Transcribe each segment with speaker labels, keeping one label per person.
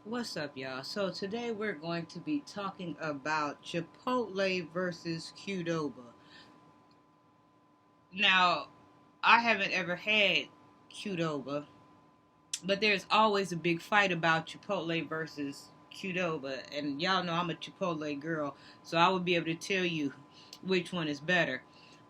Speaker 1: What's up, y'all? So today we're going to be talking about Chipotle versus Qdoba. Now, I haven't ever had Qdoba, but there's always a big fight about Chipotle versus Qdoba, and y'all know I'm a Chipotle girl, so I would be able to tell you which one is better.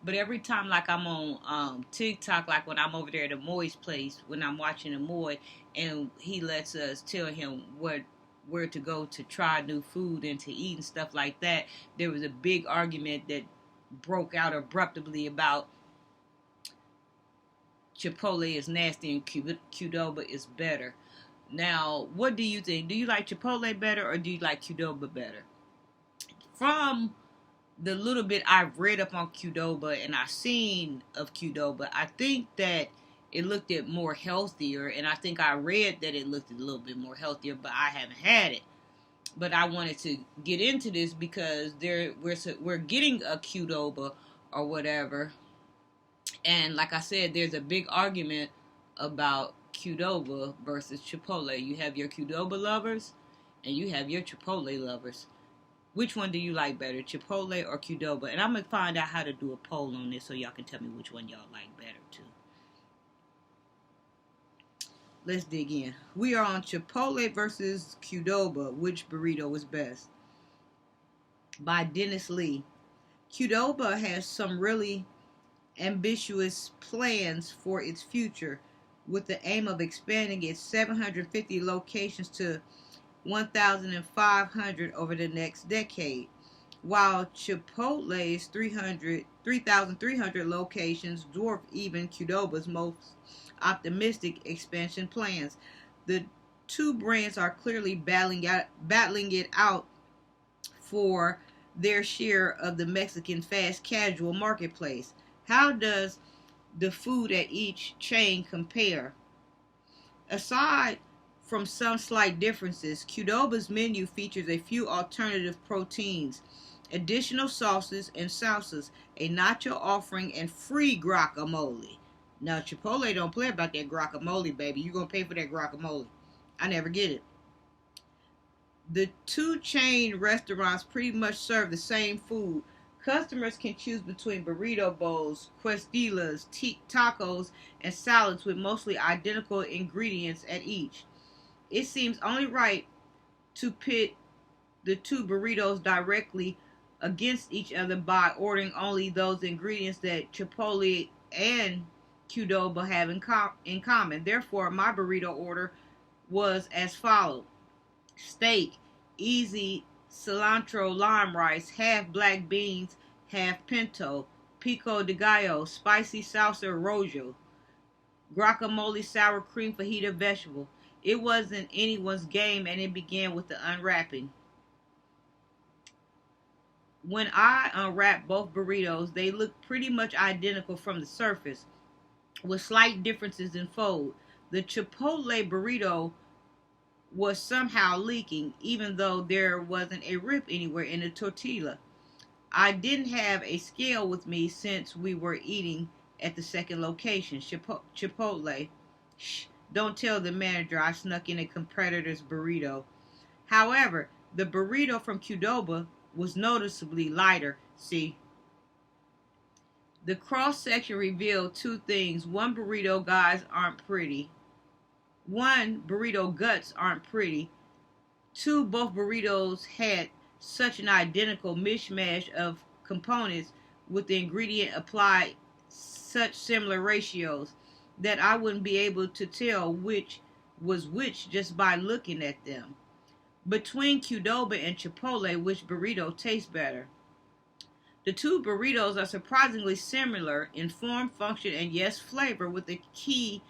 Speaker 1: But every time, like I'm on TikTok, like when I'm over there at Amoy's place, when I'm watching Amoy, and he lets us tell him where to go to try new food and to eat and stuff like that, there was a big argument that broke out abruptly about Chipotle is nasty and Qdoba is better. Now, what do you think? Do you like Chipotle better or do you like Qdoba better? From the little bit I've read up on Qdoba and I've seen of Qdoba, I think that it looked at more healthier, and I think I read that it looked a little bit more healthier, but I haven't had it. But I wanted to get into this because we're getting a Qdoba or whatever, and like I said, there's a big argument about Qdoba versus Chipotle. You have your Qdoba lovers, and you have your Chipotle lovers. Which one do you like better, Chipotle or Qdoba? And I'm gonna find out how to do a poll on this so y'all can tell me which one y'all like better too. Let's dig in. We are on Chipotle versus Qdoba. Which burrito is best? By Dennis Lee. Qdoba has some really ambitious plans for its future with the aim of expanding its 750 locations to 1,500 over the next decade, while Chipotle's 3,300 locations dwarf even Qdoba's most optimistic expansion plans. The two brands are clearly battling it out for their share of the Mexican fast casual marketplace. How does the food at each chain compare? Aside from some slight differences, Qdoba's menu features a few alternative proteins, additional sauces and salsas, a nacho offering, and free guacamole. Now, Chipotle don't play about that guacamole, baby. You're going to pay for that guacamole. I never get it. The two chain restaurants pretty much serve the same food. Customers can choose between burrito bowls, quesadillas, tacos, and salads with mostly identical ingredients at each. It seems only right to pit the two burritos directly against each other by ordering only those ingredients that Chipotle and Qdoba have in common. Therefore, my burrito order was as follows: steak, easy cilantro lime rice, half black beans, half pinto, pico de gallo, spicy salsa rojo, guacamole, sour cream, fajita vegetable. It wasn't anyone's game, and it began with the unwrapping. When I unwrapped both burritos, they looked pretty much identical from the surface, with slight differences in fold. The Chipotle burrito was somehow leaking, even though there wasn't a rip anywhere in the tortilla. I didn't have a scale with me since we were eating at the second location, Chipotle. Shh, don't tell the manager I snuck in a competitor's burrito. However, the burrito from Qdoba was noticeably lighter. See, the cross section revealed two things. One, burrito guys aren't pretty. One, burrito guts aren't pretty. Two, both burritos had such an identical mishmash of components with the ingredient applied such similar ratios that I wouldn't be able to tell which was which just by looking at them. Between Qdoba and Chipotle, which burrito tastes better? The two burritos are surprisingly similar in form, function, and yes, flavor, with the key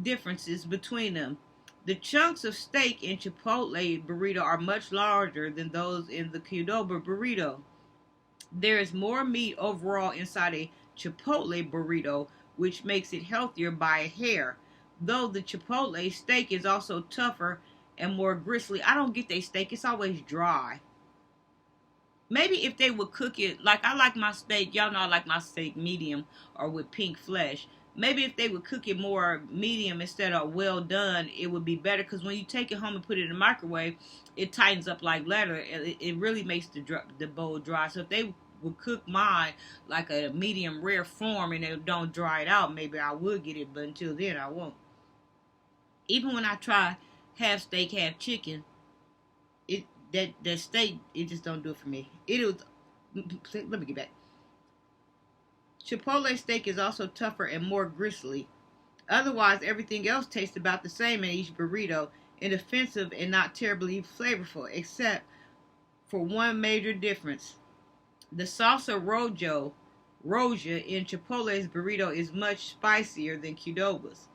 Speaker 1: differences between them. The chunks of steak in Chipotle burrito are much larger than those in the Qdoba burrito. There is more meat overall inside a Chipotle burrito, which makes it healthier by a hair. Though the Chipotle steak is also tougher and more gristly. I don't get their steak, it's always dry. Maybe if they would cook it, like I like my steak, y'all know I like my steak medium or with pink flesh. Maybe if they would cook it more medium instead of well done, it would be better. Because when you take it home and put it in the microwave, it tightens up like leather. It really makes the bowl dry. So if they would cook mine like a medium rare form and they don't dry it out, maybe I would get it. But until then, I won't. Even when I try half steak, half chicken, it that steak, it just don't do it for me. It was. Let me get back. Chipotle steak is also tougher and more gristly. Otherwise, everything else tastes about the same in each burrito, inoffensive and not terribly flavorful, except for one major difference. The salsa roja in Chipotle's burrito is much spicier than Qdoba's,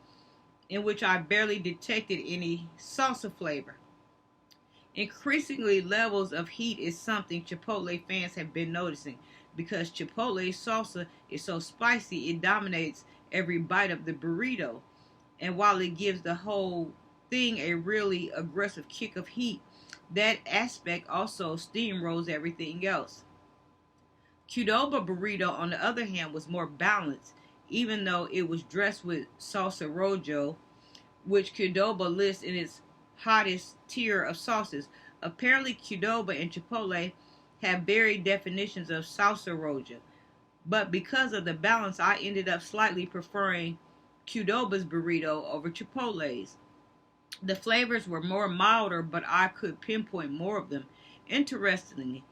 Speaker 1: in which I barely detected any salsa flavor. Increasingly, levels of heat is something Chipotle fans have been noticing because Chipotle's salsa is so spicy it dominates every bite of the burrito. And while it gives the whole thing a really aggressive kick of heat, that aspect also steamrolls everything else. Qdoba burrito, on the other hand, was more balanced, even though it was dressed with salsa rojo, which Qdoba lists in its hottest tier of sauces. Apparently, Qdoba and Chipotle have varied definitions of salsa roja, but because of the balance, I ended up slightly preferring Qdoba's burrito over Chipotle's. The flavors were more milder, but I could pinpoint more of them. Interestingly,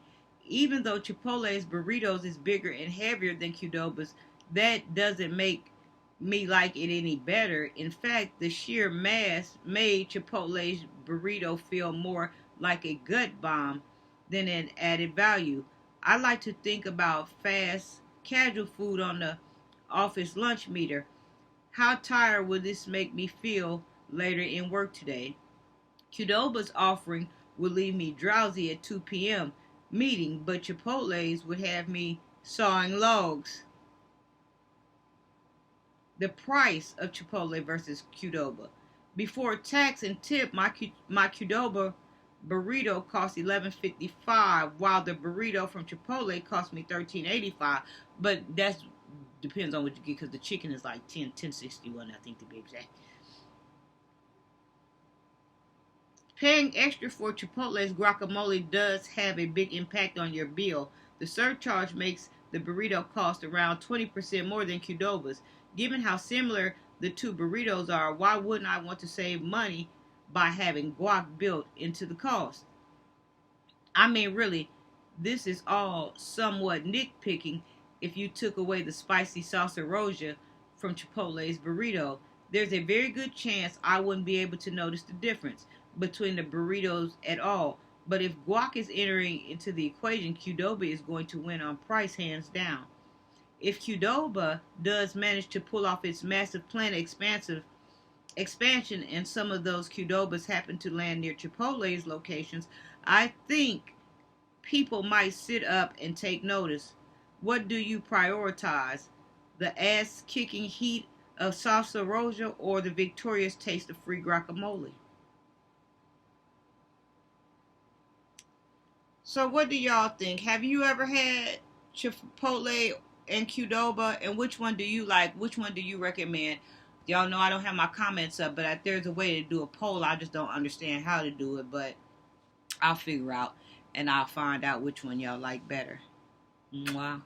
Speaker 1: even though Chipotle's burritos is bigger and heavier than Qdoba's, that doesn't make me like it any better. In fact, the sheer mass made Chipotle's burrito feel more like a gut bomb than an added value. I like to think about fast, casual food on the office lunch meter. How tired would this make me feel later in work today? Qdoba's offering would leave me drowsy at 2 p.m. meeting, but Chipotle's would have me sawing logs. The price of Chipotle versus Qdoba. Before tax and tip, my Qdoba burrito cost $11.55, while the burrito from Chipotle cost me $13.85. But that depends on what you get because the chicken is like 10.61, I think, to be exact. Paying extra for Chipotle's guacamole does have a big impact on your bill. The surcharge makes the burrito cost around 20% more than Qdoba's. Given how similar the two burritos are, why wouldn't I want to save money by having guac built into the cost? I mean, really, this is all somewhat nitpicking. If you took away the spicy salsa roja from Chipotle's burrito, there's a very good chance I wouldn't be able to notice the difference between the burritos at all. But if guac is entering into the equation, Qdoba is going to win on price hands down. If Qdoba does manage to pull off its massive planned expansion and some of those Qdobas happen to land near Chipotle's locations, I think people might sit up and take notice. What do you prioritize? The ass-kicking heat of salsa roja or the victorious taste of free guacamole? So what do y'all think? Have you ever had Chipotle and Qdoba, and which one do you like? Which one do you recommend? Y'all know I don't have my comments up, but there's a way to do a poll. I just don't understand how to do it, but I'll figure out and I'll find out which one y'all like better. Mwah.